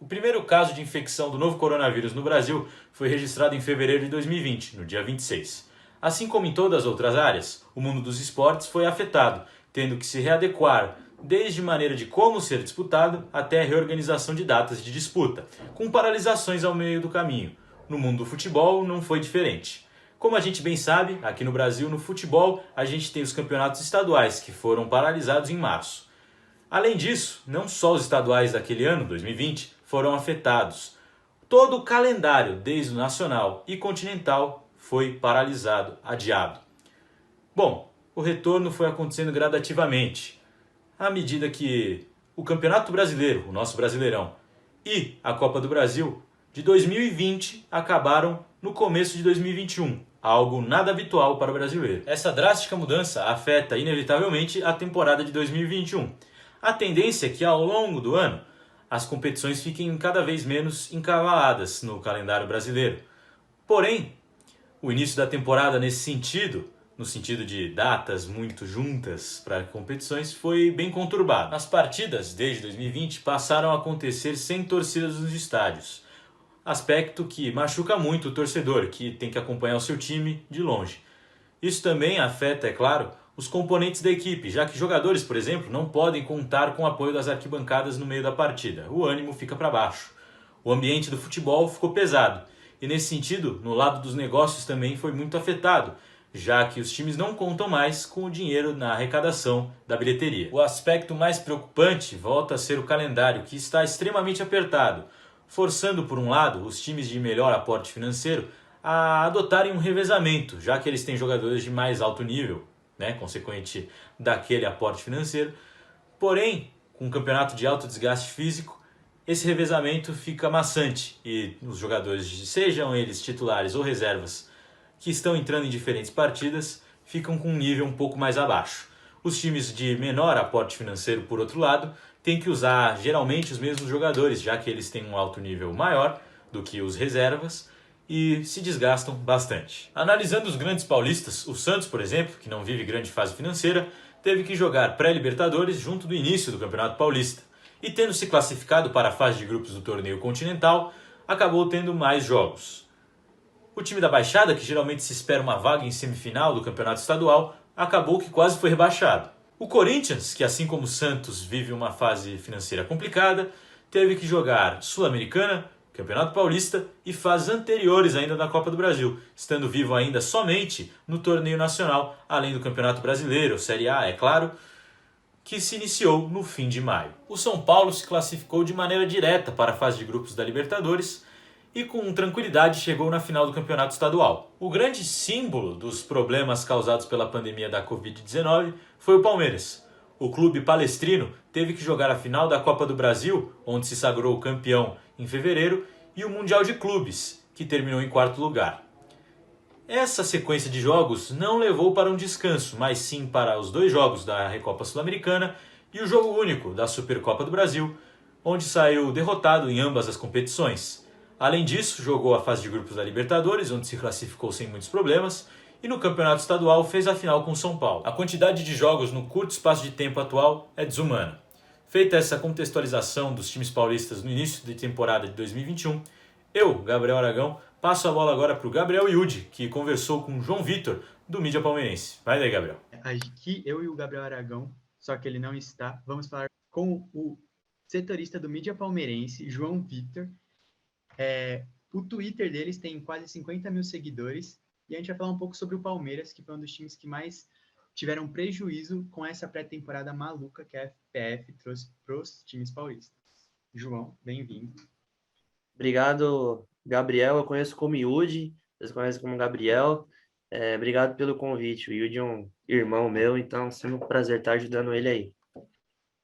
O primeiro caso de infecção do novo coronavírus no Brasil foi registrado em fevereiro de 2020, no dia 26. Assim como em todas as outras áreas, o mundo dos esportes foi afetado, tendo que se readequar desde maneira de como ser disputado até a reorganização de datas de disputa, com paralisações ao meio do caminho. No mundo do futebol não foi diferente. Como a gente bem sabe, aqui no Brasil, no futebol, a gente tem os campeonatos estaduais, que foram paralisados em março. Além disso, não só os estaduais daquele ano, 2020, foram afetados. Todo o calendário, desde o nacional e continental, foi paralisado, adiado. Bom, o retorno foi acontecendo gradativamente, à medida que o Campeonato Brasileiro, o nosso Brasileirão, e a Copa do Brasil de 2020 acabaram no começo de 2021, algo nada habitual para o brasileiro. Essa drástica mudança afeta inevitavelmente a temporada de 2021. A tendência é que ao longo do ano as competições fiquem cada vez menos encavaladas no calendário brasileiro. Porém, o início da temporada nesse sentido, no sentido de datas muito juntas para competições, foi bem conturbado. As partidas desde 2020 passaram a acontecer sem torcidas nos estádios, aspecto que machuca muito o torcedor, que tem que acompanhar o seu time de longe. Isso também afeta, é claro, os componentes da equipe, já que jogadores, por exemplo, não podem contar com o apoio das arquibancadas no meio da partida. O ânimo fica para baixo. O ambiente do futebol ficou pesado. E nesse sentido, no lado dos negócios também foi muito afetado, já que os times não contam mais com o dinheiro na arrecadação da bilheteria. O aspecto mais preocupante volta a ser o calendário, que está extremamente apertado, forçando, por um lado, os times de melhor aporte financeiro a adotarem um revezamento, já que eles têm jogadores de mais alto nível, consequente daquele aporte financeiro. Porém, com um campeonato de alto desgaste físico, esse revezamento fica maçante e os jogadores, sejam eles titulares ou reservas, que estão entrando em diferentes partidas, ficam com um nível um pouco mais abaixo. Os times de menor aporte financeiro, por outro lado, têm que usar geralmente os mesmos jogadores, já que eles têm um alto nível maior do que os reservas e se desgastam bastante. Analisando os grandes paulistas, o Santos, por exemplo, que não vive grande fase financeira, teve que jogar pré-Libertadores junto do início do Campeonato Paulista e, tendo se classificado para a fase de grupos do torneio continental, acabou tendo mais jogos. O time da Baixada, que geralmente se espera uma vaga em semifinal do Campeonato Estadual, acabou que quase foi rebaixado. O Corinthians, que assim como o Santos vive uma fase financeira complicada, teve que jogar Sul-Americana, Campeonato Paulista e fases anteriores ainda da Copa do Brasil, estando vivo ainda somente no torneio nacional, além do Campeonato Brasileiro, Série A, é claro, que se iniciou no fim de maio. O São Paulo se classificou de maneira direta para a fase de grupos da Libertadores e com tranquilidade chegou na final do Campeonato Estadual. O grande símbolo dos problemas causados pela pandemia da Covid-19 foi o Palmeiras. O clube palestrino teve que jogar a final da Copa do Brasil, onde se sagrou campeão em fevereiro, e o Mundial de Clubes, que terminou em quarto lugar. Essa sequência de jogos não levou para um descanso, mas sim para os 2 jogos da Recopa Sul-Americana e o jogo único da Supercopa do Brasil, onde saiu derrotado em ambas as competições. Além disso, jogou a fase de grupos da Libertadores, onde se classificou sem muitos problemas, e no Campeonato Estadual fez a final com o São Paulo. A quantidade de jogos no curto espaço de tempo atual é desumana. Feita essa contextualização dos times paulistas no início de temporada de 2021, eu, Gabriel Aragão, passo a bola agora para o Gabriel Yudi, que conversou com o João Vitor, do Mídia Palmeirense. Vai daí, Gabriel. Aqui eu e o Gabriel Aragão, só que ele não está, vamos falar com o setorista do Mídia Palmeirense, João Vitor. O Twitter deles tem quase 50 mil seguidores e a gente vai falar um pouco sobre o Palmeiras, que foi um dos times que mais tiveram prejuízo com essa pré-temporada maluca que a FPF trouxe para os times paulistas. João, bem-vindo. Obrigado, Gabriel. Eu conheço como Yudi, vocês conhecem como Gabriel. Obrigado pelo convite. O Yudi é um irmão meu, então é sempre um prazer estar ajudando ele aí.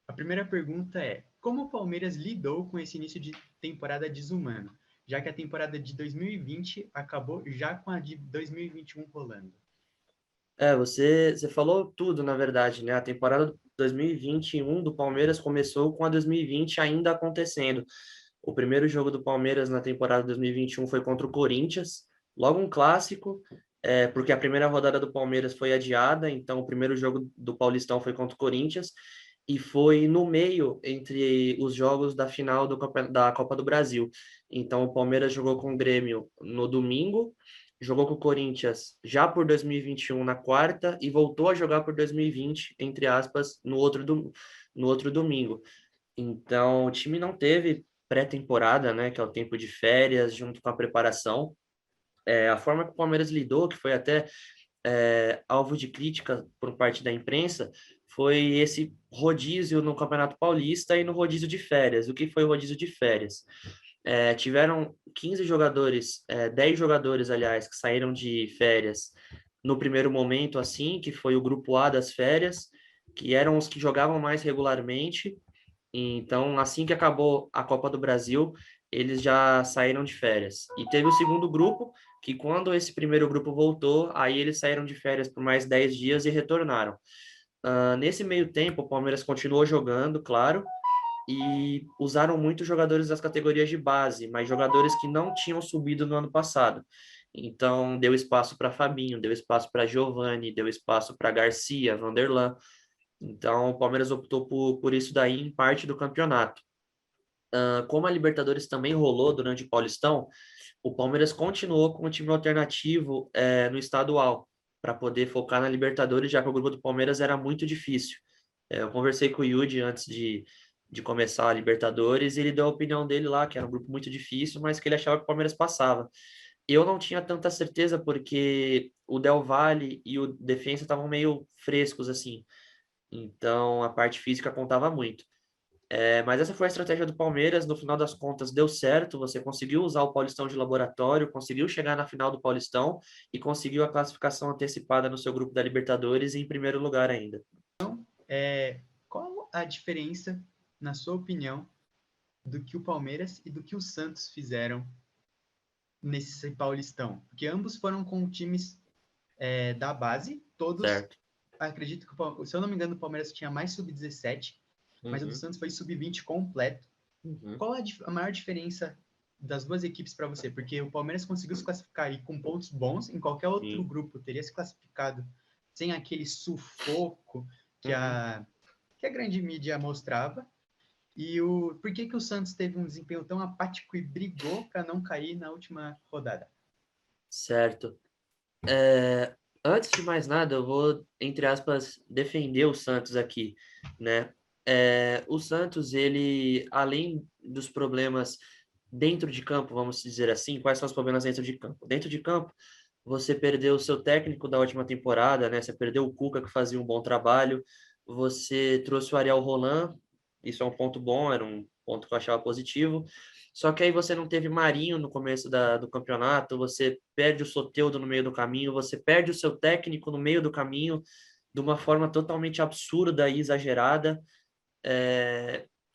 A primeira pergunta é: como o Palmeiras lidou com esse início de temporada desumano, já que a temporada de 2020 acabou já com a de 2021 rolando? Você falou tudo, na verdade, né? A temporada 2021 do Palmeiras começou com a 2020 ainda acontecendo. O primeiro jogo do Palmeiras na temporada 2021 foi contra o Corinthians, logo um clássico, porque a primeira rodada do Palmeiras foi adiada, então o primeiro jogo do Paulistão foi contra o Corinthians, e foi no meio entre os jogos da final da Copa do Brasil. Então, o Palmeiras jogou com o Grêmio no domingo, jogou com o Corinthians já por 2021 na quarta e voltou a jogar por 2020, entre aspas, no outro domingo. Então, o time não teve pré-temporada, né, que é o tempo de férias, junto com a preparação. A forma que o Palmeiras lidou, que foi até alvo de crítica por parte da imprensa, foi esse rodízio no Campeonato Paulista e no rodízio de férias. O que foi o rodízio de férias? Tiveram 15 jogadores, 10 jogadores, aliás, que saíram de férias no primeiro momento, assim, que foi o grupo A das férias, que eram os que jogavam mais regularmente. Então, assim que acabou a Copa do Brasil, eles já saíram de férias. E teve o segundo grupo, que quando esse primeiro grupo voltou, aí eles saíram de férias por mais 10 dias e retornaram. Nesse meio tempo, o Palmeiras continuou jogando, claro, e usaram muitos jogadores das categorias de base, mas jogadores que não tinham subido no ano passado. Então, deu espaço para Fabinho, deu espaço para Giovani, deu espaço para Garcia, Vanderlan. Então, o Palmeiras optou por isso daí em parte do campeonato. Como a Libertadores também rolou durante o Paulistão, o Palmeiras continuou com o time alternativo no estadual, para poder focar na Libertadores, já que o grupo do Palmeiras era muito difícil. Eu conversei com o Yudi antes de começar a Libertadores e ele deu a opinião dele lá, que era um grupo muito difícil, mas que ele achava que o Palmeiras passava. Eu não tinha tanta certeza porque o Del Valle e o Defensa estavam meio frescos, assim. Então, a parte física contava muito. Mas essa foi a estratégia do Palmeiras. No final das contas, deu certo. Você conseguiu usar o Paulistão de laboratório, conseguiu chegar na final do Paulistão e conseguiu a classificação antecipada no seu grupo da Libertadores e em primeiro lugar ainda. Qual a diferença, na sua opinião, do que o Palmeiras e do que o Santos fizeram nesse Paulistão? Porque ambos foram com times da base, todos. Certo. Acredito que, se eu não me engano, o Palmeiras tinha mais sub-17, mas o do Santos foi sub-20 completo. Qual a maior diferença das duas equipes para você? Porque o Palmeiras conseguiu se classificar aí com pontos bons, em qualquer outro grupo teria se classificado sem aquele sufoco que a grande mídia mostrava. E por que o Santos teve um desempenho tão apático e brigou para não cair na última rodada? Certo. Antes de mais nada, eu vou, entre aspas, defender o Santos aqui, né? O Santos, ele, além dos problemas dentro de campo, vamos dizer assim, quais são os problemas dentro de campo? Dentro de campo, você perdeu o seu técnico da última temporada, né? Você perdeu o Cuca, que fazia um bom trabalho, você trouxe o Ariel Roland, isso é um ponto bom, era um ponto que eu achava positivo, só que aí você não teve Marinho no começo do campeonato, você perde o Soteldo no meio do caminho, você perde o seu técnico no meio do caminho, de uma forma totalmente absurda e exagerada.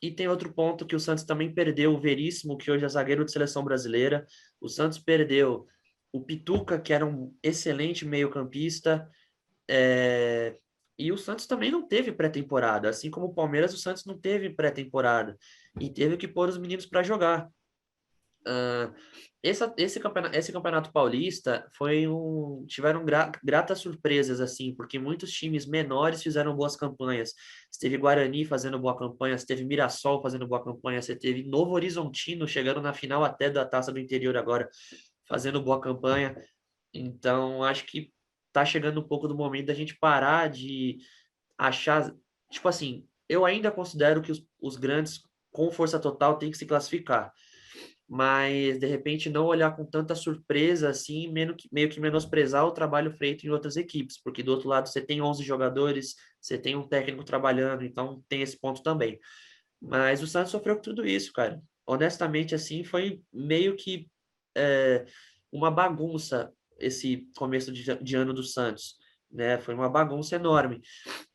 E tem outro ponto que o Santos também perdeu o Veríssimo, que hoje é zagueiro de seleção brasileira. O Santos perdeu o Pituca, que era um excelente meio-campista. E o Santos também não teve pré-temporada. Assim como o Palmeiras, o Santos não teve pré-temporada. E teve que pôr os meninos para jogar. Esse campeonato paulista tiveram gratas surpresas, assim, porque muitos times menores fizeram boas campanhas. Você teve Guarani fazendo boa campanha, você teve Mirassol fazendo boa campanha, você teve Novo Horizontino chegando na final até da Taça do Interior agora, fazendo boa campanha. Então, acho que tá chegando um pouco do momento da gente parar de achar. Tipo assim, eu ainda considero que os grandes com força total têm que se classificar, mas de repente não olhar com tanta surpresa assim, meio que menosprezar o trabalho feito em outras equipes, porque do outro lado você tem 11 jogadores, você tem um técnico trabalhando, então tem esse ponto também. Mas o Santos sofreu com tudo isso, cara. Honestamente, assim, foi meio que uma bagunça esse começo de ano do Santos, né? Foi uma bagunça enorme.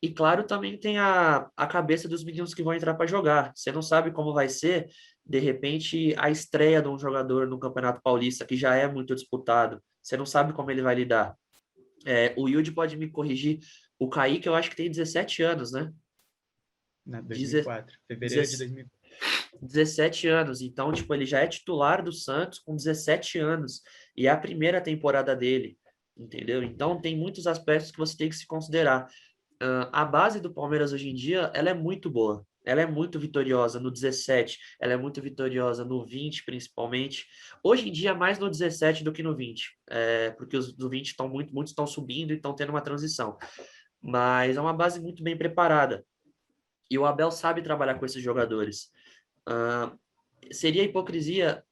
E claro, também tem a cabeça dos meninos que vão entrar para jogar. Você não sabe como vai ser, de repente, a estreia de um jogador no Campeonato Paulista, que já é muito disputado. Você não sabe como ele vai lidar. O Yudi pode me corrigir. O Kaique, eu acho que tem 17 anos, né? 2004, fevereiro de 2004. 17 anos. Então, tipo, ele já é titular do Santos com 17 anos. E é a primeira temporada dele, entendeu? Então, tem muitos aspectos que você tem que se considerar. A base do Palmeiras hoje em dia, ela é muito boa. Ela é muito vitoriosa no 17, ela é muito vitoriosa no 20, principalmente. Hoje em dia, mais no 17 do que no 20, porque os do 20 estão muitos estão subindo e estão tendo uma transição. Mas é uma base muito bem preparada. E o Abel sabe trabalhar com esses jogadores. Ah, seria hipocrisia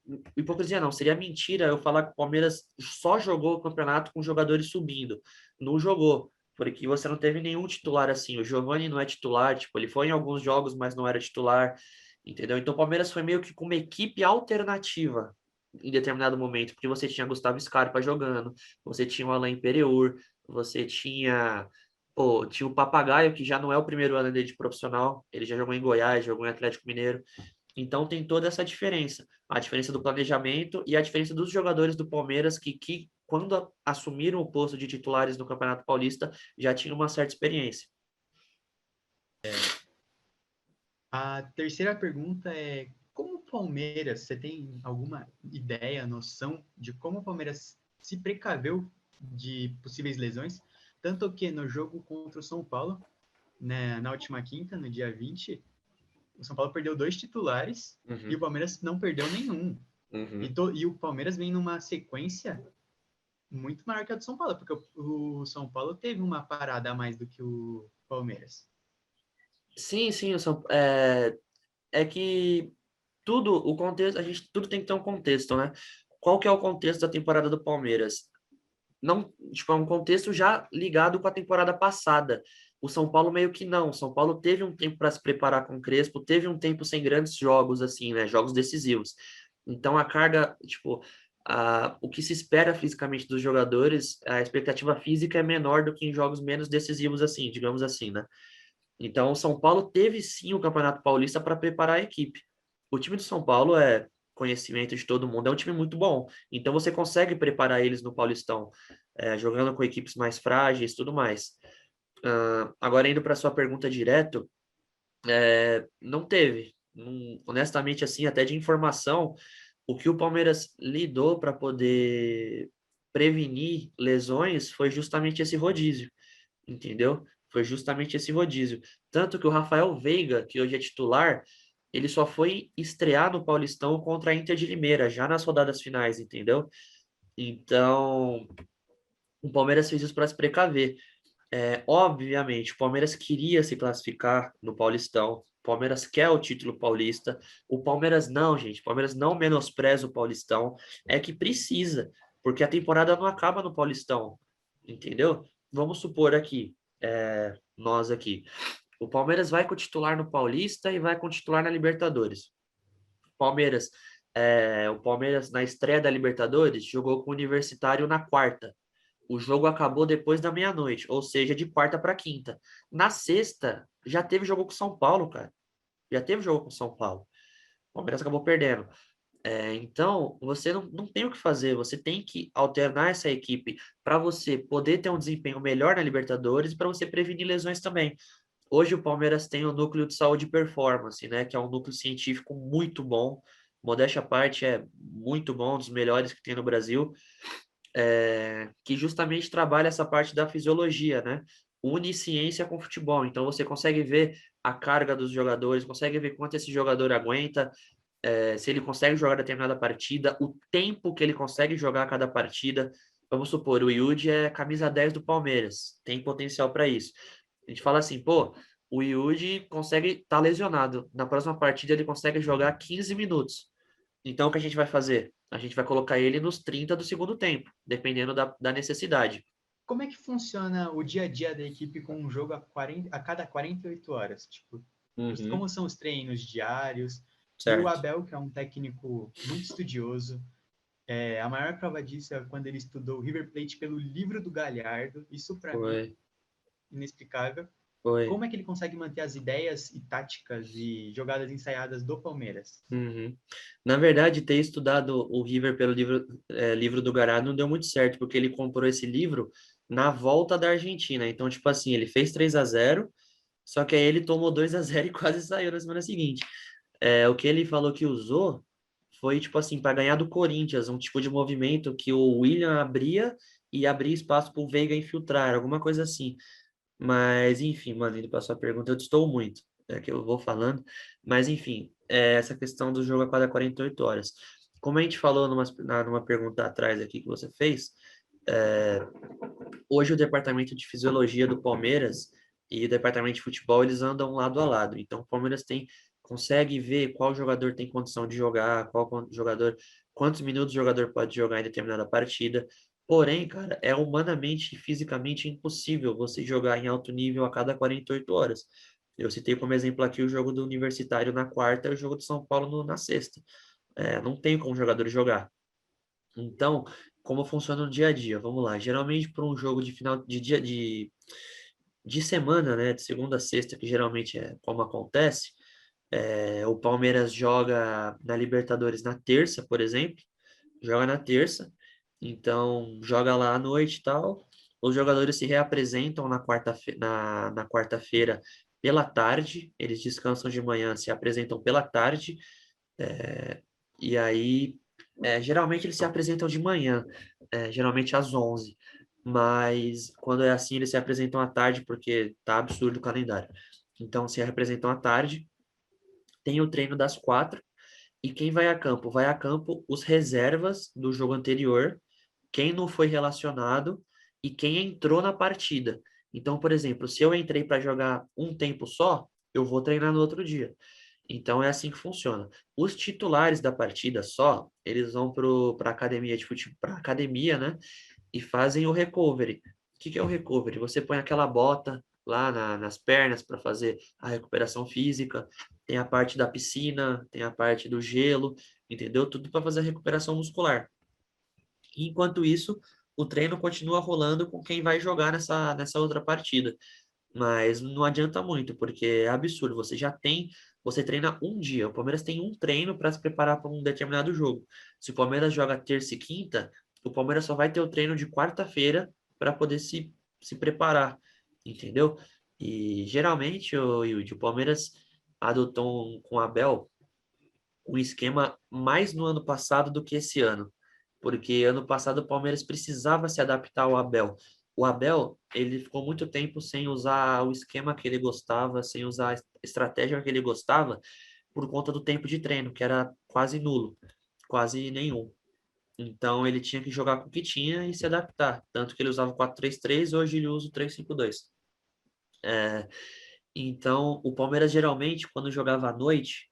não, seria mentira eu falar que o Palmeiras só jogou o campeonato com jogadores subindo. Não jogou, porque você não teve nenhum titular assim. O Giovani não é titular, tipo, ele foi em alguns jogos, mas não era titular, entendeu? Então o Palmeiras foi meio que com uma equipe alternativa em determinado momento, porque você tinha Gustavo Scarpa jogando, você tinha o Alain Pereur, você tinha tinha o Papagaio, que já não é o primeiro ano dele de profissional, ele já jogou em Goiás, jogou em Atlético Mineiro. Então tem toda essa diferença, a diferença do planejamento e a diferença dos jogadores do Palmeiras que quando assumiram o posto de titulares no Campeonato Paulista, já tinham uma certa experiência. A terceira pergunta é: como o Palmeiras, você tem alguma ideia, noção de como o Palmeiras se precaveu de possíveis lesões? Tanto que no jogo contra o São Paulo, né, na última quinta, no dia 20, o São Paulo perdeu 2 titulares e o Palmeiras não perdeu nenhum. E o Palmeiras vem numa sequência muito maior que a do São Paulo, porque o São Paulo teve uma parada a mais do que o Palmeiras. Sim, sim, é que tudo, o contexto, a gente tudo tem que ter um contexto, né? Qual que é o contexto da temporada do Palmeiras? Não, tipo, é um contexto já ligado com a temporada passada. O São Paulo meio que não. O São Paulo teve um tempo para se preparar com o Crespo, teve um tempo sem grandes jogos, assim, né? Jogos decisivos. Então a carga, tipo, o que se espera fisicamente dos jogadores, a expectativa física é menor do que em jogos menos decisivos, assim, digamos assim, né? Então o São Paulo teve sim o Campeonato Paulista para preparar a equipe. O time do São Paulo é conhecimento de todo mundo, é um time muito bom. Então você consegue preparar eles no Paulistão, jogando com equipes mais frágeis, tudo mais. Agora indo para sua pergunta direto, não teve. Honestamente, assim, até de informação, o que o Palmeiras lidou para poder prevenir lesões foi justamente esse rodízio, entendeu? Foi justamente esse rodízio. Tanto que o Rafael Veiga, que hoje é titular, ele só foi estrear no Paulistão contra a Inter de Limeira, já nas rodadas finais, entendeu? Então, o Palmeiras fez isso para se precaver. Obviamente, o Palmeiras queria se classificar no Paulistão. O Palmeiras quer o título paulista. O Palmeiras não, gente. O Palmeiras não menospreza o Paulistão. É que precisa, porque a temporada não acaba no Paulistão, entendeu? Vamos supor aqui, nós aqui. O Palmeiras vai com o titular no Paulista e vai com o titular na Libertadores. Palmeiras, o Palmeiras na estreia da Libertadores jogou com o Universitário na quarta. O jogo acabou depois da meia-noite, ou seja, de quarta para quinta. Na sexta, já teve jogo com São Paulo, cara. Já teve jogo com São Paulo. O Palmeiras acabou perdendo. Então, você não tem o que fazer. Você tem que alternar essa equipe para você poder ter um desempenho melhor na Libertadores e para você prevenir lesões também. Hoje o Palmeiras tem o núcleo de saúde e performance, né? Que é um núcleo científico muito bom. Modéstia à parte, é muito bom, um dos melhores que tem no Brasil, que justamente trabalha essa parte da fisiologia, né? Une ciência com futebol. Então você consegue ver a carga dos jogadores, consegue ver quanto esse jogador aguenta, se ele consegue jogar determinada partida, o tempo que ele consegue jogar cada partida. Vamos supor, o Yudi é camisa 10 do Palmeiras, tem potencial para isso. A gente fala assim, pô, o Yudi consegue estar lesionado. Na próxima partida ele consegue jogar 15 minutos. Então, o que a gente vai fazer? A gente vai colocar ele nos 30 do segundo tempo, dependendo da necessidade. Como é que funciona o dia a dia da equipe com um jogo a cada 48 horas? Tipo, como são os treinos diários? E o Certo. Abel, que é um técnico muito estudioso, a maior prova disso é quando ele estudou o River Plate pelo livro do Galhardo. Isso, para mim, Foi, inexplicável. foi. Como é que ele consegue manter as ideias e táticas e jogadas ensaiadas do Palmeiras? Uhum. Na verdade, ter estudado o River pelo livro do Gará não deu muito certo, porque ele comprou esse livro na volta da Argentina. Então, tipo assim, ele fez 3-0, só que aí ele tomou 2-0 e quase saiu na semana seguinte. O que ele falou que usou foi, tipo assim, para ganhar do Corinthians, um tipo de movimento que o William abria e abria espaço para o Veiga infiltrar, alguma coisa assim. Mas, enfim, mano, indo para sua pergunta, eu estou muito, é que eu vou falando. Mas, enfim, essa questão do jogo a cada 48 horas. Como a gente falou numa pergunta atrás aqui que você fez, é, hoje o departamento de fisiologia do Palmeiras e o departamento de futebol, eles andam lado a lado. Então, o Palmeiras consegue ver qual jogador tem condição de jogar, quantos minutos o jogador pode jogar em determinada partida. Porém, cara, é humanamente e fisicamente impossível você jogar em alto nível a cada 48 horas. Eu citei como exemplo aqui o jogo do Universitário na quarta e o jogo do São Paulo na sexta. Não tem como o jogador jogar. Então, como funciona no dia a dia? Vamos lá. Geralmente, para um jogo de final de dia de semana, né, de segunda a sexta, que geralmente é como acontece, o Palmeiras joga na Libertadores na terça, por exemplo, joga na terça, então joga lá à noite e tal. Os jogadores se reapresentam na quarta-feira pela tarde, eles descansam de manhã, se apresentam pela tarde, e aí geralmente eles se apresentam de manhã, geralmente às 11, mas quando é assim eles se apresentam à tarde porque tá absurdo o calendário. Então se apresentam à tarde, tem o treino das 4, e quem vai a campo? Vai a campo os reservas do jogo anterior, quem não foi relacionado e quem entrou na partida. Então, por exemplo, se eu entrei para jogar um tempo só, eu vou treinar no outro dia. Então é assim que funciona. Os titulares da partida só, eles vão para academia de futebol, para academia, né? E fazem o recovery. O que é o recovery? Você põe aquela bota lá nas pernas para fazer a recuperação física. Tem a parte da piscina, tem a parte do gelo, entendeu? Tudo para fazer a recuperação muscular. Enquanto isso, o treino continua rolando com quem vai jogar nessa outra partida. Mas não adianta muito, porque é absurdo. Você treina um dia. O Palmeiras tem um treino para se preparar para um determinado jogo. Se o Palmeiras joga terça e quinta, o Palmeiras só vai ter o treino de quarta-feira para poder se preparar, entendeu? E geralmente, Yudi, o Palmeiras adotou com o Abel um esquema mais no ano passado do que esse ano, porque ano passado o Palmeiras precisava se adaptar ao Abel. O Abel, ele ficou muito tempo sem usar o esquema que ele gostava, sem usar a estratégia que ele gostava, por conta do tempo de treino, que era quase nulo, quase nenhum. Então ele tinha que jogar com o que tinha e se adaptar. Tanto que ele usava o 4-3-3, hoje ele usa o 3-5-2. Então, o Palmeiras geralmente, quando jogava à noite,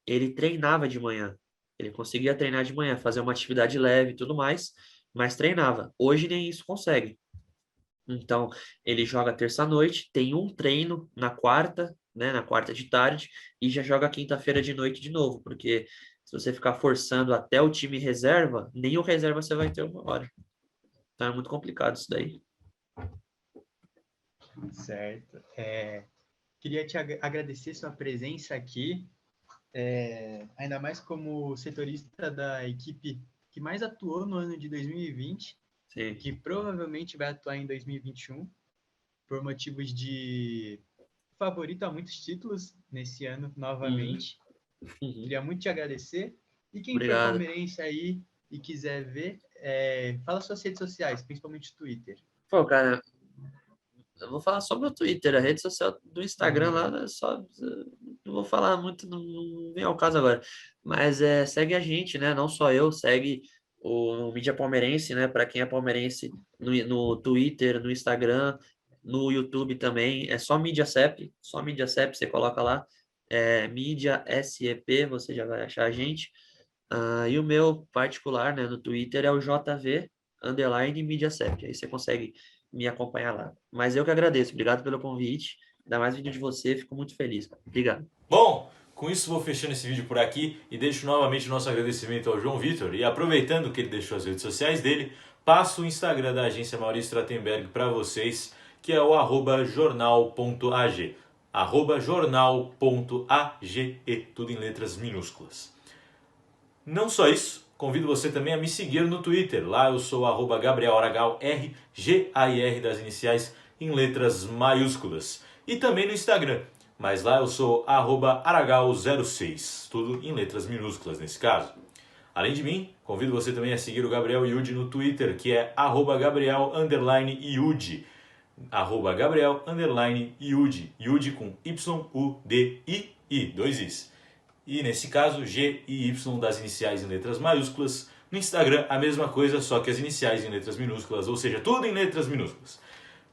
ele treinava de manhã. Ele conseguia treinar de manhã, fazer uma atividade leve e tudo mais, mas treinava. Hoje nem isso consegue. Então, ele joga terça-noite, tem um treino na quarta, né, na quarta de tarde, e já joga quinta-feira de noite de novo, porque se você ficar forçando até o time reserva, nem o reserva você vai ter uma hora. Então é muito complicado isso daí. Certo. Queria te agradecer sua presença aqui, ainda mais como setorista da equipe que mais atuou no ano de 2020, Sim. que provavelmente vai atuar em 2021, por motivos de favorito a muitos títulos nesse ano novamente. Uhum. Queria muito te agradecer. E quem for Obrigado. palmeirense aí e quiser ver, fala suas redes sociais, principalmente o Twitter. Pô, cara, eu vou falar só meu Twitter, a rede social do Instagram lá, né, só não vou falar muito, não vem ao caso agora. Mas segue a gente, né? Não só eu, segue o Mídia Palmeirense, né? Para quem é palmeirense no Twitter, no Instagram, no YouTube também. É só Mídia CEP, você coloca lá, Mídia SEP, você já vai achar a gente. E o meu particular, né, no Twitter é o JV underline MediaCep. Aí você consegue me acompanhar lá. Mas eu que agradeço. Obrigado pelo convite. Ainda mais vídeo de você. Fico muito feliz. Obrigado. Bom, com isso vou fechando esse vídeo por aqui e deixo novamente o nosso agradecimento ao João Vitor. E aproveitando que ele deixou as redes sociais dele, passo o Instagram da agência Maurício Stratenberg para vocês, que é o @jornal.ag. @jornal.age, tudo em letras minúsculas. Não só isso, convido você também a me seguir no Twitter. Lá eu sou @Gabriel Aragal, RGAIR das iniciais em letras maiúsculas. E também no Instagram, mas lá eu sou @Aragal06, tudo em letras minúsculas nesse caso. Além de mim, convido você também a seguir o Gabriel Yudi no Twitter, que é @Gabriel_Yudi. @Gabriel_Yudi, Yudi com Y-U-D-I-I, 2 Is. E nesse caso, G e Y das iniciais em letras maiúsculas. No Instagram, a mesma coisa, só que as iniciais em letras minúsculas, ou seja, tudo em letras minúsculas.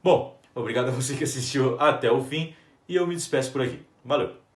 Bom, obrigado a você que assistiu até o fim e eu me despeço por aqui. Valeu!